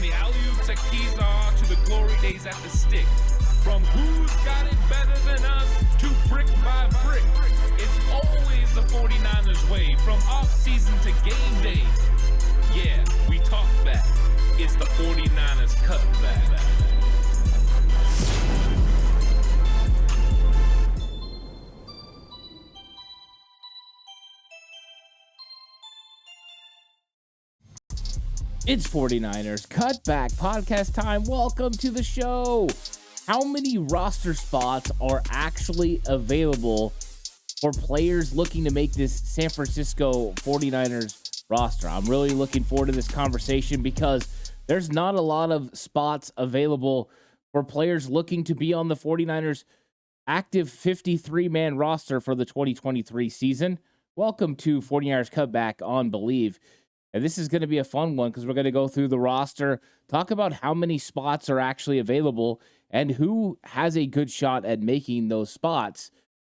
the alley-oops at Kezar to the glory days at the stick. From who's got it better than us to brick by brick. It's always the 49ers way, from off-season to game day. Yeah, we talk back. It's the 49ers Cutback. It's 49ers Cutback Podcast time. Welcome to the show. How many roster spots are actually available for players looking to make this San Francisco 49ers roster? I'm really looking forward to this conversation because there's not a lot of spots available for players looking to be on the 49ers active 53-man roster for the 2023 season. Welcome to 49ers Cutback on Believe. And this is going to be a fun one because we're going to go through the roster, talk about how many spots are actually available and who has a good shot at making those spots.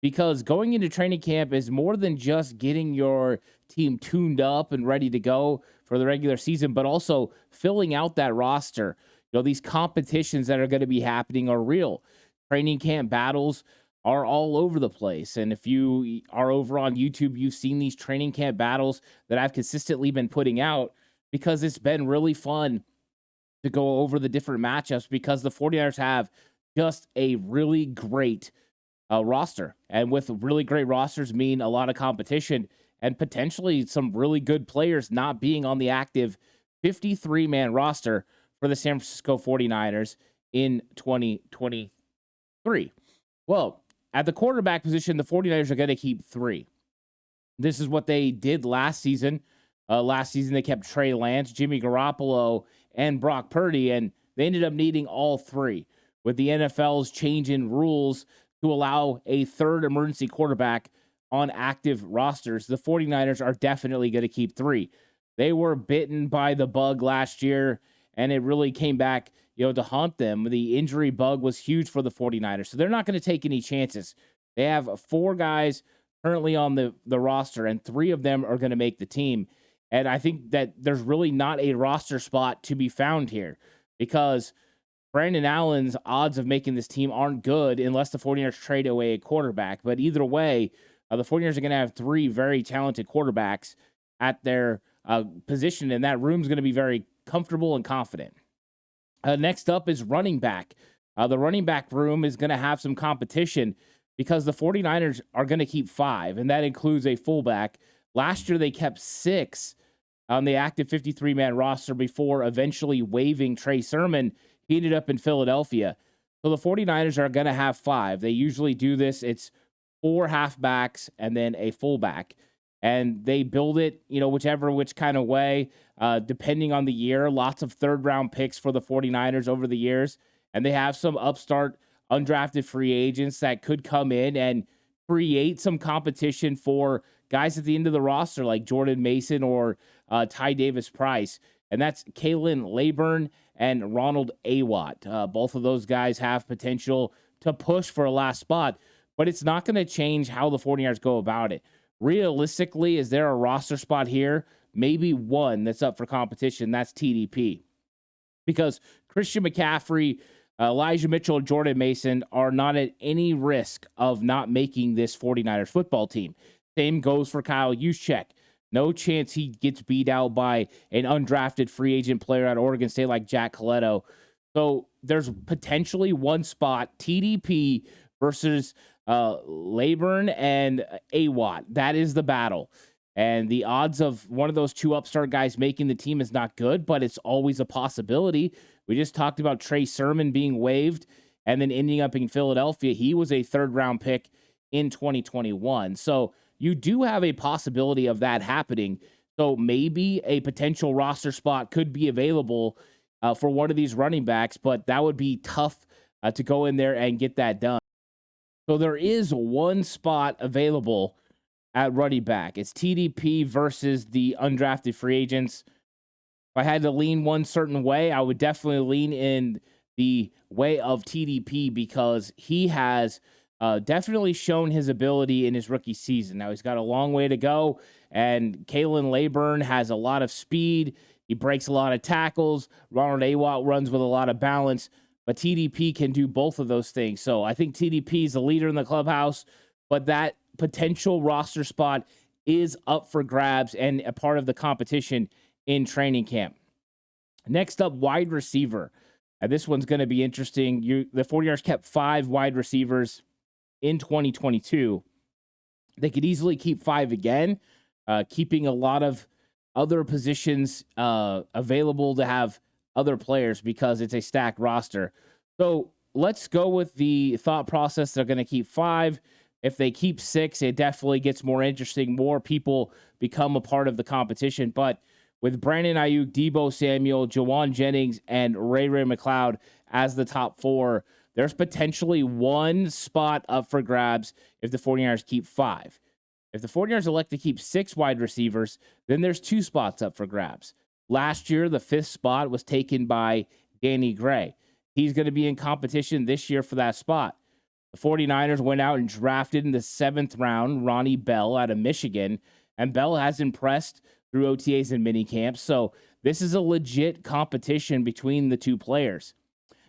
Because going into training camp is more than just getting your team tuned up and ready to go for the regular season, but also filling out that roster. You know, these competitions that are going to be happening are real. Training camp battles are all over the place. And if you are over on YouTube, you've seen these training camp battles that I've consistently been putting out because it's been really fun to go over the different matchups because the 49ers have just a really great roster. And with really great rosters mean a lot of competition and potentially some really good players not being on the active 53-man roster for the San Francisco 49ers in 2023. Well, at the quarterback position, the 49ers are going to keep three. This is what they did last season. Last season, they kept Trey Lance, Jimmy Garoppolo, and Brock Purdy, and they ended up needing all three. With the NFL's change in rules to allow a third emergency quarterback on active rosters, the 49ers are definitely going to keep three. They were bitten by the bug last year, and it really came back to haunt them. The injury bug was huge for the 49ers, so they're not going to take any chances. They have four guys currently on the roster, and three of them are going to make the team. And I think that there's really not a roster spot to be found here because Brandon Allen's odds of making this team aren't good unless the 49ers trade away a quarterback. But either way, the 49ers are going to have three very talented quarterbacks at their position, and that room's going to be very comfortable and confident. Next up is running back. The running back room is going to have some competition because the 49ers are going to keep five, and that includes a fullback. Last year, they kept six on the active 53-man roster before eventually waiving Trey Sermon. He ended up in Philadelphia. So the 49ers are going to have five. They usually do this. It's four halfbacks and then a fullback. And they build it, which kind of way, depending on the year. Lots of third-round picks for the 49ers over the years. And they have some upstart undrafted free agents that could come in and create some competition for guys at the end of the roster like Jordan Mason or Ty Davis-Price. And that's Kalen Laburn and Ronald Awatt. Both of those guys have potential to push for a last spot, but it's not going to change how the 49ers go about it. Realistically, is there a roster spot here? Maybe one that's up for competition. That's TDP. Because Christian McCaffrey, Elijah Mitchell, and Jordan Mason are not at any risk of not making this 49ers football team. Same goes for Kyle Juszczyk. No chance he gets beat out by an undrafted free agent player at Oregon State like Jack Coletto. So there's potentially one spot, TDP versus Laburn and Awatt. That is the battle. And the odds of one of those two upstart guys making the team is not good, but it's always a possibility. We just talked about Trey Sermon being waived and then ending up in Philadelphia. He was a third-round pick in 2021. So you do have a possibility of that happening. So maybe a potential roster spot could be available for one of these running backs, but that would be tough to go in there and get that done. So there is one spot available at running back. It's TDP versus the undrafted free agents. If I had to lean one certain way, I would definitely lean in the way of TDP because he has definitely shown his ability in his rookie season. Now, he's got a long way to go, and Kalen Laburn has a lot of speed. He He breaks a lot of tackles. Ronald Awatt runs with a lot of balance, but TDP can do both of those things. So I think TDP is the leader in the clubhouse, but that potential roster spot is up for grabs and a part of the competition in training camp. Next up, wide receiver. This one's going to be interesting. The 49ers kept 5 wide receivers in 2022. They could easily keep 5 again, keeping a lot of other positions available to have other players because it's a stacked roster. So let's go with the thought process. They're going to keep 5. If they keep 6, it definitely gets more interesting. More people become a part of the competition. But with Brandon Ayuk, Deebo Samuel, Jawan Jennings, and Ray McLeod as the top 4, there's potentially 1 spot up for grabs if the 49ers keep 5. If the 49ers elect to keep 6 wide receivers, then there's 2 spots up for grabs. Last year, the 5th spot was taken by Danny Gray. He's going to be in competition this year for that spot. The 49ers went out and drafted in the 7th round Ronnie Bell out of Michigan, and Bell has impressed through OTAs and minicamps. So this is a legit competition between the 2 players.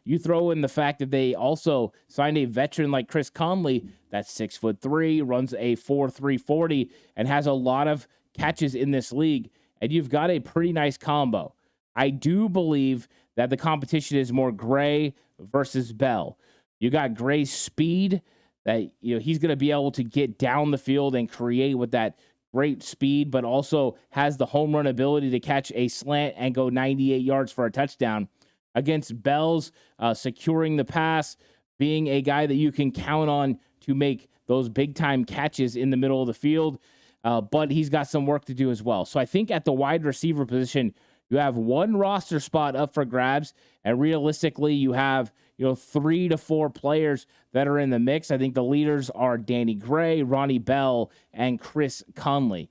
You throw in the fact that they also signed a veteran like Chris Conley that's 6'3", runs a 4.3 40, and has a lot of catches in this league, and you've got a pretty nice combo. I do believe that the competition is more Gray versus Bell. You got Gray's speed that he's going to be able to get down the field and create with that great speed, but also has the home run ability to catch a slant and go 98 yards for a touchdown. Against Bell's securing the pass, being a guy that you can count on to make those big-time catches in the middle of the field, but he's got some work to do as well. So I think at the wide receiver position, you have 1 roster spot up for grabs, and realistically, you have 3 to 4 players that are in the mix. I think the leaders are Danny Gray, Ronnie Bell, and Chris Conley.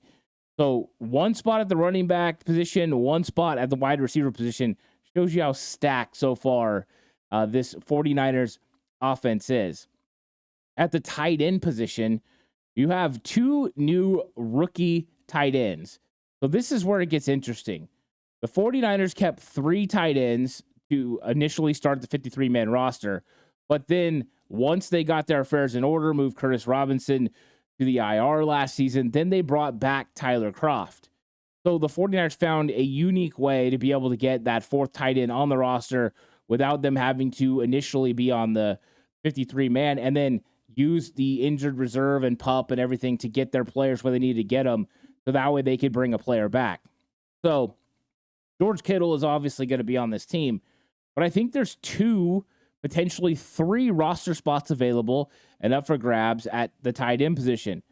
So 1 spot at the running back position, 1 spot at the wide receiver position. Shows you how stacked so far this 49ers offense is. At the tight end position, you have 2 new rookie tight ends. So this is where it gets interesting. The 49ers kept 3 tight ends to initially start the 53-man roster, but then once they got their affairs in order, moved Curtis Robinson to the IR last season, then they brought back Tyler Kroft. So the 49ers found a unique way to be able to get that 4th tight end on the roster without them having to initially be on the 53-man and then use the injured reserve and pup and everything to get their players where they need to get them so that way they could bring a player back. So George Kittle is obviously going to be on this team, but I think there's 2, potentially 3 roster spots available and up for grabs at the tight end position.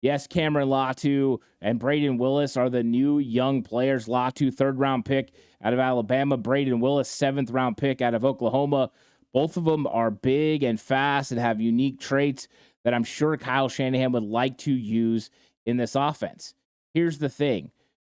Yes, Cameron Latu and Braden Willis are the new young players. Latu, 3rd-round pick out of Alabama. Braden Willis, 7th-round pick out of Oklahoma. Both of them are big and fast and have unique traits that I'm sure Kyle Shanahan would like to use in this offense. Here's the thing.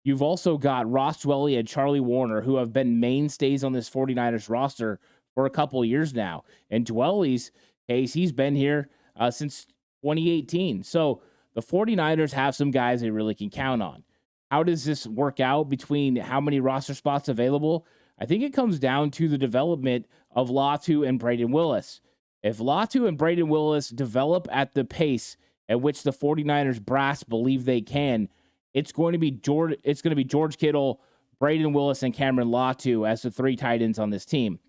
You've also got Ross Dwelley and Charlie Warner, who have been mainstays on this 49ers roster for a couple years now. In Dwelley's case, he's been here since 2018. So the 49ers have some guys they really can count on. How does this work out between how many roster spots available? I think it comes down to the development of Latu and Braden Willis. If Latu and Braden Willis develop at the pace at which the 49ers brass believe they can, it's going to be George Kittle, Braden Willis, and Cameron Latu as the 3 tight ends on this team.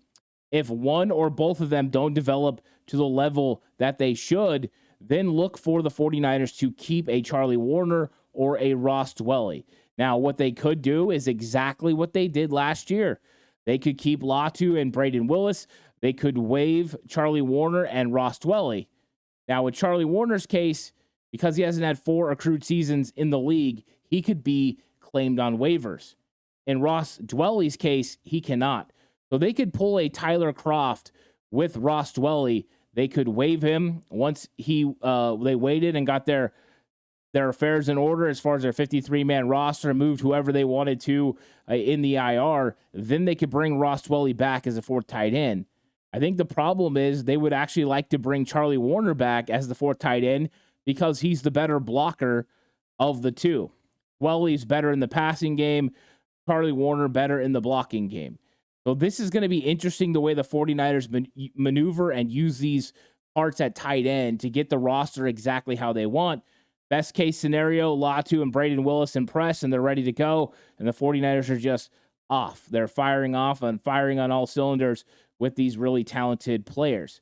If one or both of them don't develop to the level that they should, then look for the 49ers to keep a Charlie Warner or a Ross Dwelley. Now, what they could do is exactly what they did last year. They could keep Latu and Braden Willis. They could waive Charlie Warner and Ross Dwelley. Now, with Charlie Warner's case, because he hasn't had 4 accrued seasons in the league, he could be claimed on waivers. In Ross Dwelley's case, he cannot. So they could pull a Tyler Kroft with Ross Dwelley. They could waive him once they waited and got their affairs in order as far as their 53-man roster and moved whoever they wanted to in the IR. Then they could bring Ross Dwelley back as a 4th tight end. I think the problem is they would actually like to bring Charlie Warner back as the 4th tight end because he's the better blocker of the 2. Dwelley's better in the passing game. Charlie Warner better in the blocking game. So this is going to be interesting the way the 49ers maneuver and use these parts at tight end to get the roster exactly how they want. Best case scenario, Latu and Braden Willis impress and they're ready to go. And the 49ers are just off. They're firing off and firing on all cylinders with these really talented players.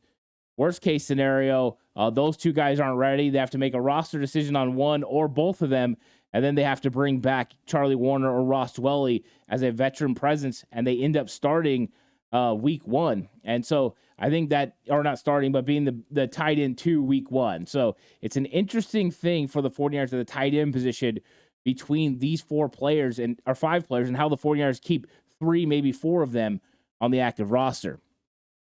Worst case scenario, those two guys aren't ready. They have to make a roster decision on one or both of them. And then they have to bring back Charlie Warner or Ross Dwelley as a veteran presence. And they end up starting week 1. And so I think that, or not starting, but being the tight end 2 week 1. So it's an interesting thing for the 49ers at the tight end position between these 4 players or 5 players, and how the 49ers keep 3, maybe 4 of them on the active roster.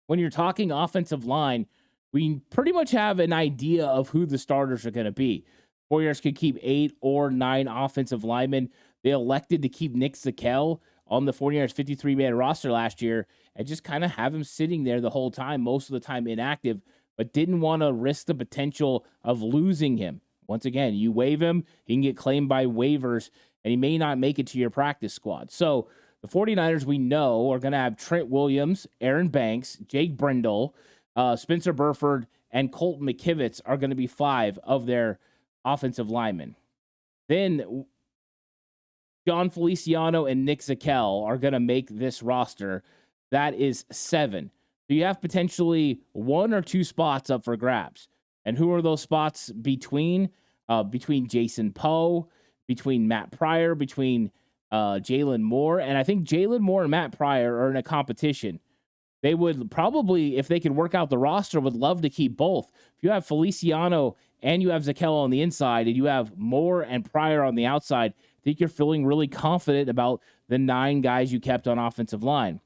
When you're talking offensive line, we pretty much have an idea of who the starters are going to be. 49ers could keep 8 or 9 offensive linemen. They elected to keep Nick Zakelj on the 49ers 53-man roster last year and just kind of have him sitting there the whole time, most of the time inactive, but didn't want to risk the potential of losing him. Once again, you waive him, he can get claimed by waivers, and he may not make it to your practice squad. So the 49ers, we know, are going to have Trent Williams, Aaron Banks, Jake Brendel, Spencer Burford, and Colton McKivitz are going to be 5 of their offensive linemen. Then John Feliciano and Nick Zakelj are going to make this roster. That is 7. So you have potentially 1 or 2 spots up for grabs. And who are those spots between? Between Jason Poe, between Matt Pryor, between Jalen Moore. And I think Jalen Moore and Matt Pryor are in a competition. They would probably, if they could work out the roster, would love to keep both. If you have Feliciano and you have Zakelj on the inside and you have Moore and Pryor on the outside, I think you're feeling really confident about the 9 guys you kept on offensive line.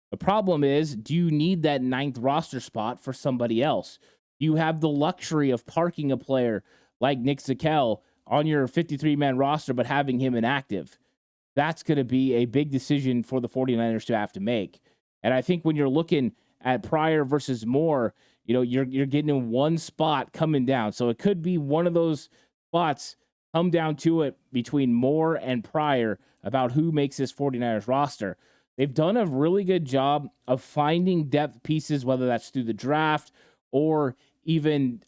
The problem is, do you need that 9th roster spot for somebody else? You have the luxury of parking a player like Nick Zakelj on your 53-man roster, but having him inactive. That's going to be a big decision for the 49ers to have to make. And I think when you're looking at Pryor versus Moore, you're getting in one spot coming down. So it could be one of those spots come down to it between Moore and Pryor about who makes this 49ers roster. They've done a really good job of finding depth pieces, whether that's through the draft or even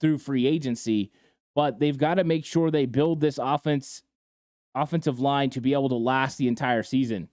through free agency. But they've got to make sure they build this offensive line to be able to last the entire season.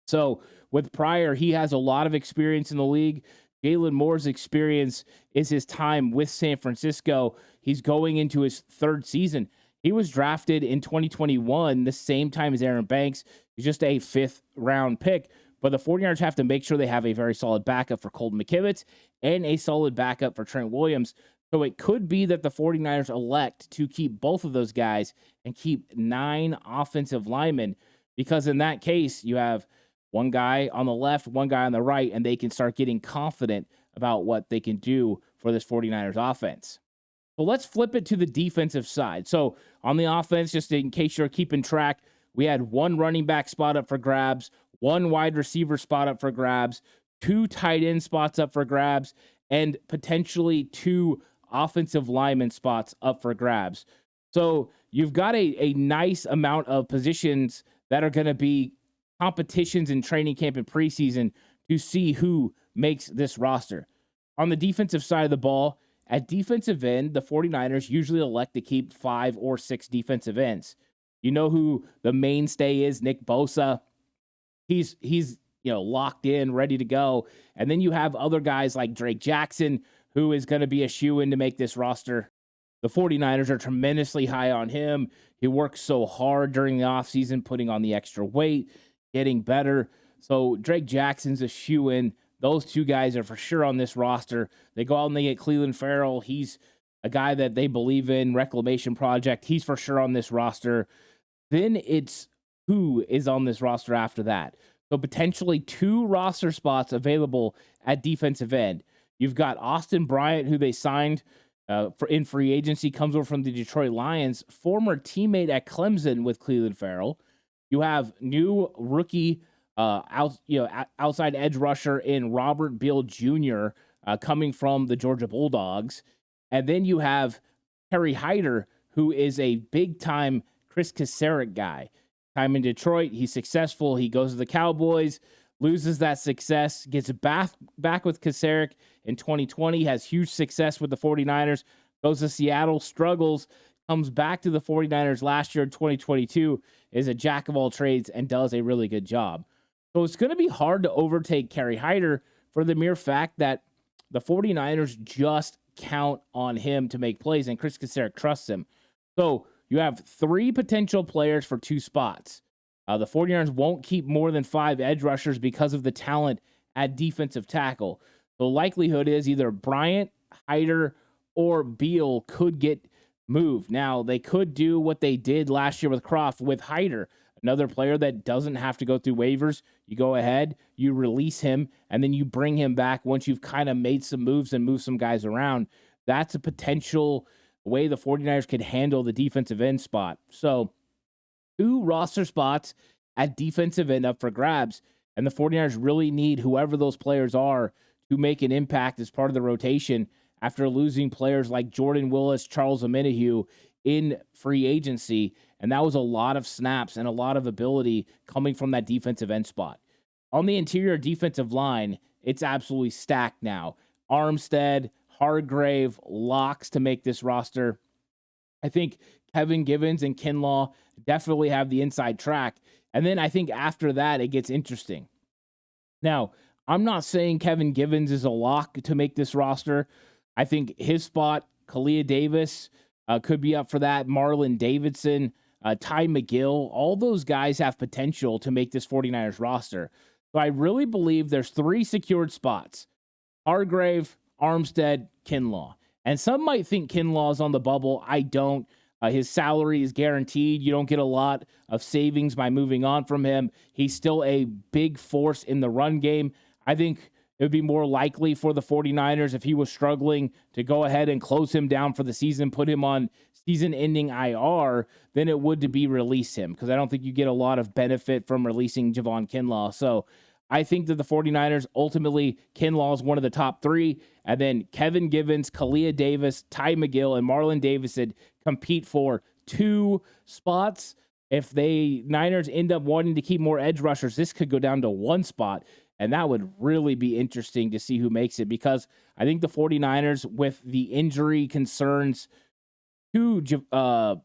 So with Pryor, he has a lot of experience in the league. Jalen Moore's experience is his time with San Francisco. He's going into his 3rd season. He was drafted in 2021, the same time as Aaron Banks. He's just a 5th-round pick. But the 49ers have to make sure they have a very solid backup for Colton McKivitz and a solid backup for Trent Williams. So it could be that the 49ers elect to keep both of those guys and keep 9 offensive linemen, because in that case, you have one guy on the left, one guy on the right, and they can start getting confident about what they can do for this 49ers offense. So let's flip it to the defensive side. So on the offense, just in case you're keeping track, we had 1 running back spot up for grabs, 1 wide receiver spot up for grabs, 2 tight end spots up for grabs, and potentially 2 offensive lineman spots up for grabs. So you've got a nice amount of positions that are going to be competitions in training camp and preseason to see who makes this roster. On the defensive side of the ball, at defensive end, the 49ers usually elect to keep 5 or 6 defensive ends. You know who the mainstay is, Nick Bosa. He's locked in, ready to go. And then you have other guys like Drake Jackson, who is going to be a shoo-in to make this roster. The 49ers are tremendously high on him. He works so hard during the offseason, putting on the extra weight, getting better. So Drake Jackson's a shoo-in. Those 2 guys are for sure on this roster. They go out and they get Clelin Ferrell. He's a guy that they believe in, Reclamation Project. He's for sure on this roster. Then it's who is on this roster after that. So potentially 2 roster spots available at defensive end. You've got Austin Bryant, who they signed in free agency, comes over from the Detroit Lions, former teammate at Clemson with Clelin Ferrell. You have new rookie outside edge rusher in Robert Beal Jr. Coming from the Georgia Bulldogs. And then you have Terry Hyder, who is a big-time Chris Kasarik guy. time in Detroit. He's successful. He goes to the Cowboys, loses that success, gets back with Kasarik in 2020, has huge success with the 49ers, goes to Seattle, struggles, comes back to the 49ers last year in 2022, is a jack of all trades and does a really good job. So it's going to be hard to overtake Kerry Hyder for the mere fact that the 49ers just count on him to make plays, and Chris Kasarik trusts him. So you have 3 potential players for 2 spots. The 49ers won't keep more than 5 edge rushers because of the talent at defensive tackle. The likelihood is either Bryant, Hyder, or Beal could get moved. Now, they could do what they did last year with Croft with Hyder, another player that doesn't have to go through waivers. You go ahead, you release him, and then you bring him back once you've kind of made some moves and moved some guys around. That's a potential way the 49ers could handle the defensive end spot. So 2 roster spots at defensive end up for grabs, and the 49ers really need whoever those players are to make an impact as part of the rotation after losing players like Jordan Willis, Charles Omenihu in free agency, and that was a lot of snaps and a lot of ability coming from that defensive end spot. On the interior defensive line, it's absolutely stacked now. Armstead, Hargrave, locks to make this roster. I think Kevin Givens and Kinlaw definitely have the inside track. And then I think after that, it gets interesting. Now, I'm not saying Kevin Givens is a lock to make this roster. I think his spot, Kalia Davis, could be up for that. Marlon Davidson, Ty McGill, all those guys have potential to make this 49ers roster. So I really believe there's 3 secured spots. Hargrave, Armstead, Kinlaw. And some might think Kinlaw is on the bubble. I don't. His salary is guaranteed. You don't get a lot of savings by moving on from him. He's still a big force in the run game. I think it would be more likely for the 49ers if he was struggling to go ahead and close him down for the season, put him on season-ending IR, than it would to be release him, because I don't think you get a lot of benefit from releasing Javon Kinlaw. So I think that the 49ers, ultimately, Kinlaw is one of the top 3, and then Kevin Givens, Kalia Davis, Ty McGill, and Marlon Davidson compete for 2 spots. If the Niners end up wanting to keep more edge rushers, this could go down to 1 spot, and that would really be interesting to see who makes it, because I think the 49ers, with the injury concerns to Javon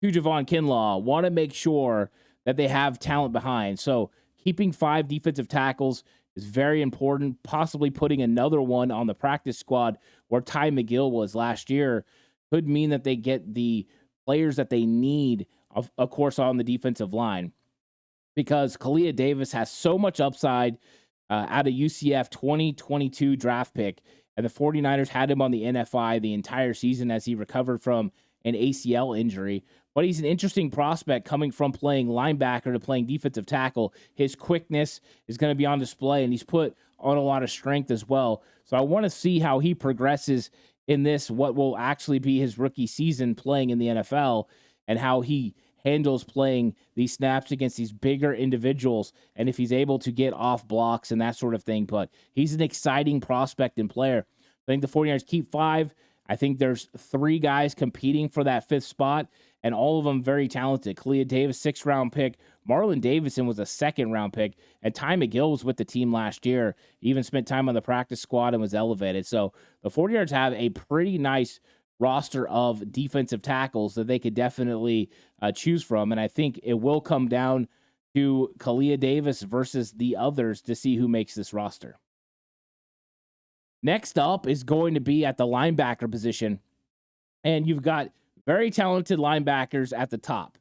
Kinlaw, want to make sure that they have talent behind. So keeping 5 defensive tackles is very important. Possibly putting another one on the practice squad where Ty McGill was last year could mean that they get the players that they need, of course, on the defensive line. Because Kalia Davis has so much upside out of UCF 2022 draft pick, and the 49ers had him on the NFI the entire season as he recovered from an ACL injury. But he's an interesting prospect coming from playing linebacker to playing defensive tackle. His quickness is going to be on display, and he's put on a lot of strength as well. So I want to see how he progresses in this, what will actually be his rookie season playing in the NFL, and how he handles playing these snaps against these bigger individuals, and if he's able to get off blocks and that sort of thing. But he's an exciting prospect and player. I think the 49ers keep 5. I think there's 3 guys competing for that 5th spot, and all of them very talented. Kalia Davis, 6th-round pick. Marlon Davidson was a 2nd-round pick, and Ty McGill was with the team last year. He even spent time on the practice squad and was elevated. So the 49ers have a pretty nice roster of defensive tackles that they could definitely choose from, and I think it will come down to Kalia Davis versus the others to see who makes this roster. Next up is going to be at the linebacker position, and you've got very talented linebackers at the top,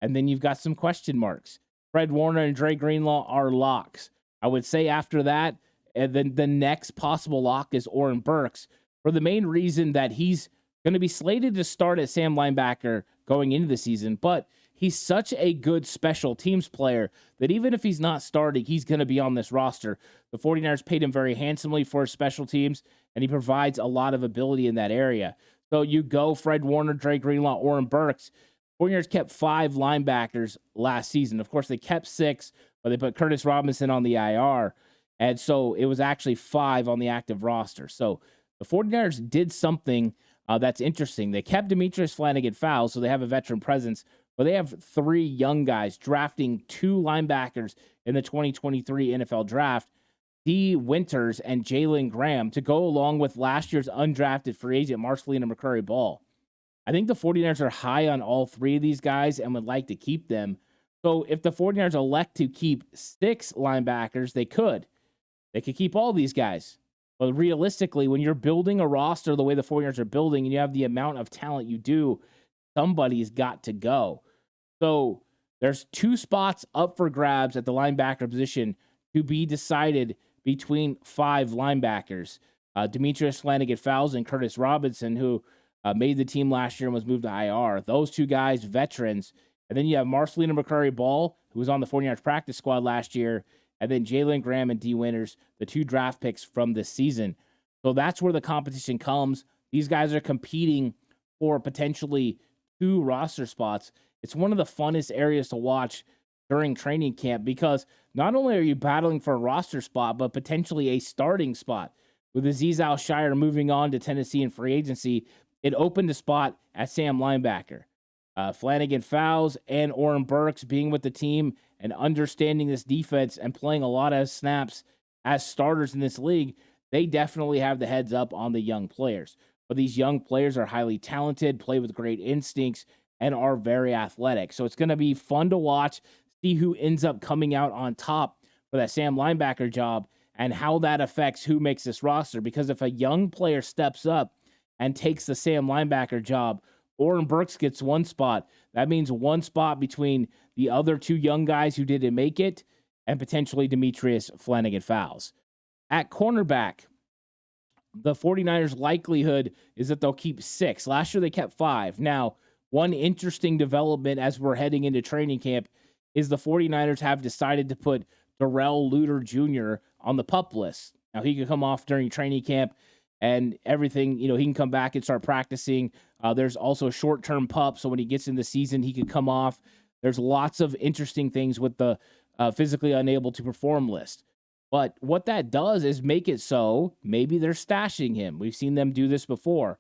and then you've got some question marks. Fred Warner and Dre Greenlaw are locks. I would say after that, and then the next possible lock is Oren Burks, for the main reason that he's going to be slated to start at Sam linebacker going into the season, but he's such a good special teams player that even if he's not starting, he's going to be on this roster. The 49ers paid him very handsomely for his special teams, and he provides a lot of ability in that area. So you go Fred Warner, Dre Greenlaw, Oren Burks. 49ers kept 5 linebackers last season. Of course, they kept 6, but they put Curtis Robinson on the IR, and so it was actually 5 on the active roster. So the 49ers did something that's interesting. They kept Demetrius Flanagan foul, so they have a veteran presence, Well, they have 3 young guys, drafting 2 linebackers in the 2023 NFL Draft, D. Winters and Jalen Graham, to go along with last year's undrafted free agent Marcelino McCurry-Ball. I think the 49ers are high on all 3 of these guys and would like to keep them. So if the 49ers elect to keep 6 linebackers, they could. They could keep all these guys. But realistically, when you're building a roster the way the 49ers are building and you have the amount of talent you do, somebody's got to go. So there's 2 spots up for grabs at the linebacker position to be decided between 5 linebackers. Demetrius Flanagan-Fowles and Curtis Robinson, who made the team last year and was moved to IR. Those 2 guys, veterans. And then you have Marcelino McCurry-Ball, who was on the 49ers practice squad last year, and then Jalen Graham and D. Winters, the 2 draft picks from this season. So that's where the competition comes. These guys are competing for potentially 2 roster spots. It's one of the funnest areas to watch during training camp because not only are you battling for a roster spot, but potentially a starting spot. With Azeez Al-Shire moving on to Tennessee in free agency, it opened a spot at Sam linebacker. Flanagan-Fowles and Oren Burks being with the team and understanding this defense and playing a lot of snaps as starters in this league, they definitely have the heads up on the young players. But these young players are highly talented, play with great instincts, and are very athletic. So it's going to be fun to watch, see who ends up coming out on top for that Sam linebacker job and how that affects who makes this roster. Because if a young player steps up and takes the Sam linebacker job, Oren Burks gets 1 spot. That means 1 spot between the other 2 young guys who didn't make it and potentially Demetrius Flanagan-Fowles. At cornerback, the 49ers' likelihood is that they'll keep 6. Last year they kept 5. Now, one interesting development as we're heading into training camp is the 49ers have decided to put Darrell Luter Jr. on the PUP list. Now, he could come off during training camp and everything, he can come back and start practicing. There's also a short-term PUP, so when he gets in the season, he could come off. There's lots of interesting things with the physically unable to perform list. But what that does is make it so maybe they're stashing him. We've seen them do this before.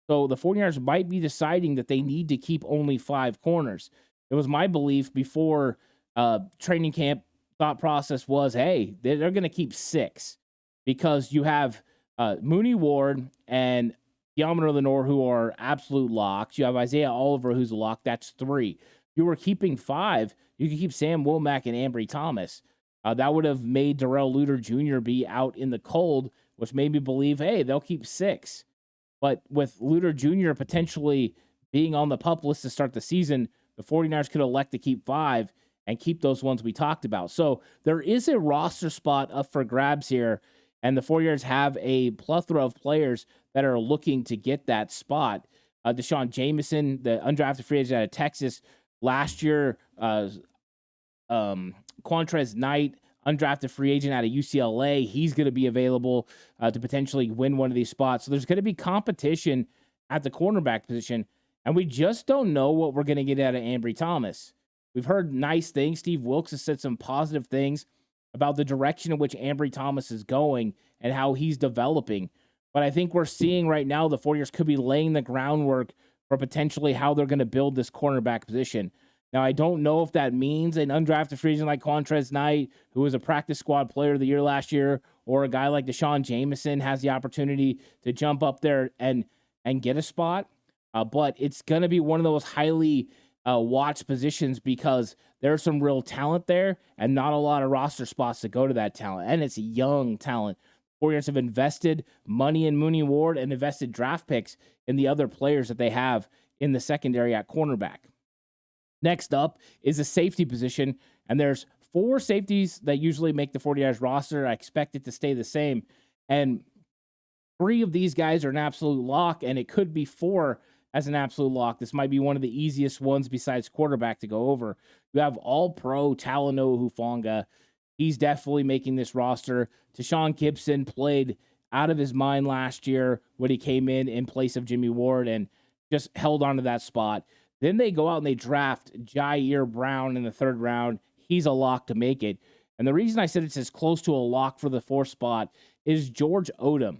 So the 49ers might be deciding that they need to keep only 5 corners. It was my belief before training camp thought process was, hey, they're going to keep 6 because you have Mooney Ward and Deommodore Lenoir, who are absolute locks. You have Isaiah Oliver, who's a lock. That's 3. You were keeping 5. You could keep Sam Womack and Ambry Thomas. That would have made Darrell Luter Jr. be out in the cold, which made me believe, hey, they'll keep 6. But with Luter Jr. potentially being on the PUP list to start the season, the 49ers could elect to keep 5 and keep those ones we talked about. So there is a roster spot up for grabs here, and the 49ers have a plethora of players that are looking to get that spot. Deshaun Jameson, the undrafted free agent out of Texas, last year, Quantrez Knight, undrafted free agent out of UCLA. He's going to be available to potentially win one of these spots. So there's going to be competition at the cornerback position, and we just don't know what we're going to get out of Ambry Thomas. We've heard nice things. Steve Wilkes has said some positive things about the direction in which Ambry Thomas is going and how he's developing. But I think we're seeing right now the 49ers could be laying the groundwork for potentially how they're going to build this cornerback position. Now, I don't know if that means an undrafted free agent like Quantrez Knight, who was a practice squad player of the year last year, or a guy like Deshaun Jameson has the opportunity to jump up there and get a spot. But it's going to be one of those highly watched positions because there's some real talent there and not a lot of roster spots to go to that talent. And it's young talent. Warriors have invested money in Mooney Ward and invested draft picks in the other players that they have in the secondary at cornerback. Next up is a safety position, and there's 4 safeties that usually make the 49ers roster. I expect it to stay the same. And 3 of these guys are an absolute lock, and it could be 4 as an absolute lock. This might be one of the easiest ones besides quarterback to go over. You have all-pro Talanoa Hufanga. He's definitely making this roster. Tashawn Gibson played out of his mind last year when he came in place of Jimmy Ward and just held on to that spot. Then they go out and they draft Jair Brown in the 3rd round. He's a lock to make it. And the reason I said it's as close to a lock for the 4th spot is George Odom.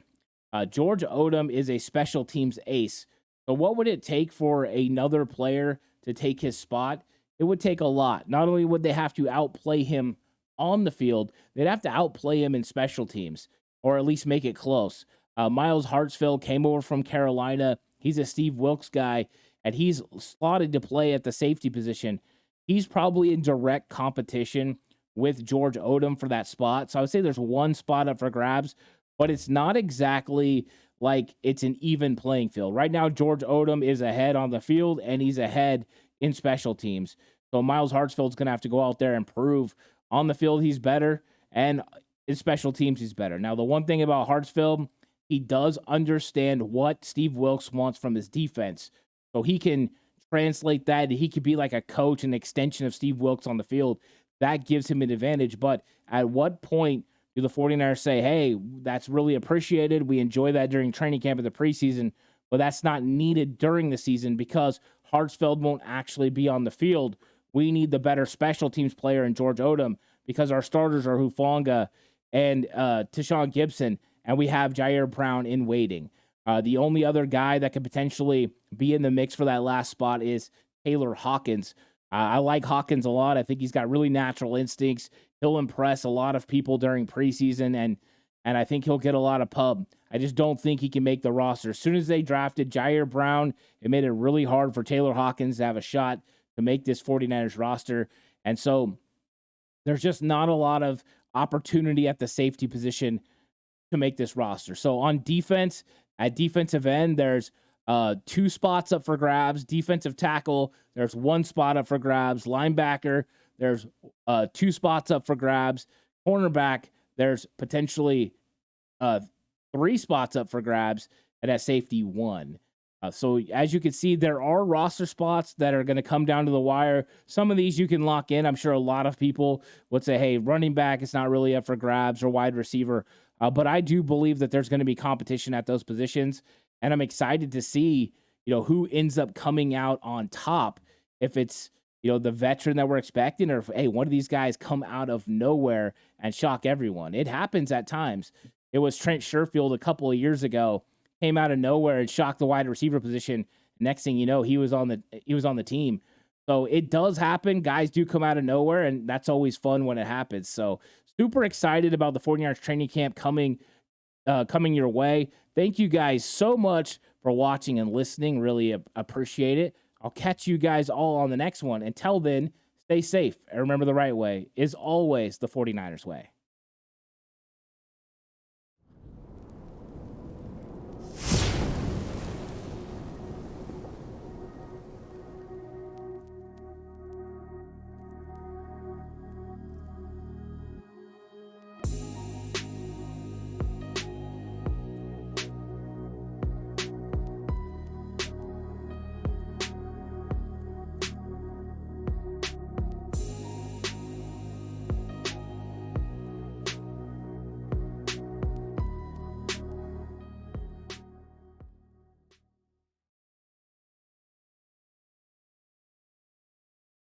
George Odom is a special teams ace. So what would it take for another player to take his spot, it would take a lot. Not only would they have to outplay him on the field, they'd have to outplay him in special teams or at least make it close. Miles Hartsfield came over from Carolina. He's a Steve Wilks guy, and he's slotted to play at the safety position. He's probably in direct competition with George Odom for that spot. So I would say there's one spot up for grabs, but it's not exactly like it's an even playing field. Right now, George Odom is ahead on the field, and he's ahead in special teams. So Miles Hartsfield's going to have to go out there and prove on the field he's better, and in special teams he's better. Now, the one thing about Hartsfield, he does understand what Steve Wilks wants from his defense. So he can translate that. He could be like a coach, an extension of Steve Wilks on the field. That gives him an advantage. But at what point do the 49ers say, hey, that's really appreciated. We enjoy that during training camp in the preseason, but that's not needed during the season because Hartsfield won't actually be on the field. We need the better special teams player in George Odom because our starters are Hufanga and Tashawn Gibson, and we have Jair Brown in waiting. The only other guy that could potentially be in the mix for that last spot is Taylor Hawkins. I like Hawkins a lot. I think he's got really natural instincts. He'll impress a lot of people during preseason, and I think he'll get a lot of pub. I just don't think he can make the roster. As soon as they drafted Jair Brown, it made it really hard for Taylor Hawkins to have a shot to make this 49ers roster. And so there's just not a lot of opportunity at the safety position to make this roster. So on defense, at defensive end, there's 2 spots up for grabs. Defensive tackle, there's 1 spot up for grabs. Linebacker, there's 2 spots up for grabs. Cornerback, there's potentially 3 spots up for grabs. And at safety, 1. So as you can see, there are roster spots that are going to come down to the wire. Some of these you can lock in. I'm sure a lot of people would say, hey, running back is not really up for grabs, or wide receiver. But I do believe that there's going to be competition at those positions. And I'm excited to see, who ends up coming out on top. If it's, the veteran that we're expecting, or if, hey, one of these guys come out of nowhere and shock everyone. It happens at times. It was Trent Sherfield a couple of years ago, came out of nowhere and shocked the wide receiver position. Next thing you know, he was on the team. So it does happen. Guys do come out of nowhere, and that's always fun when it happens. So super excited about the 49ers training camp coming your way. Thank you guys so much for watching and listening. Really appreciate it. I'll catch you guys all on the next one. Until then, stay safe. And remember, the right way is always the 49ers way.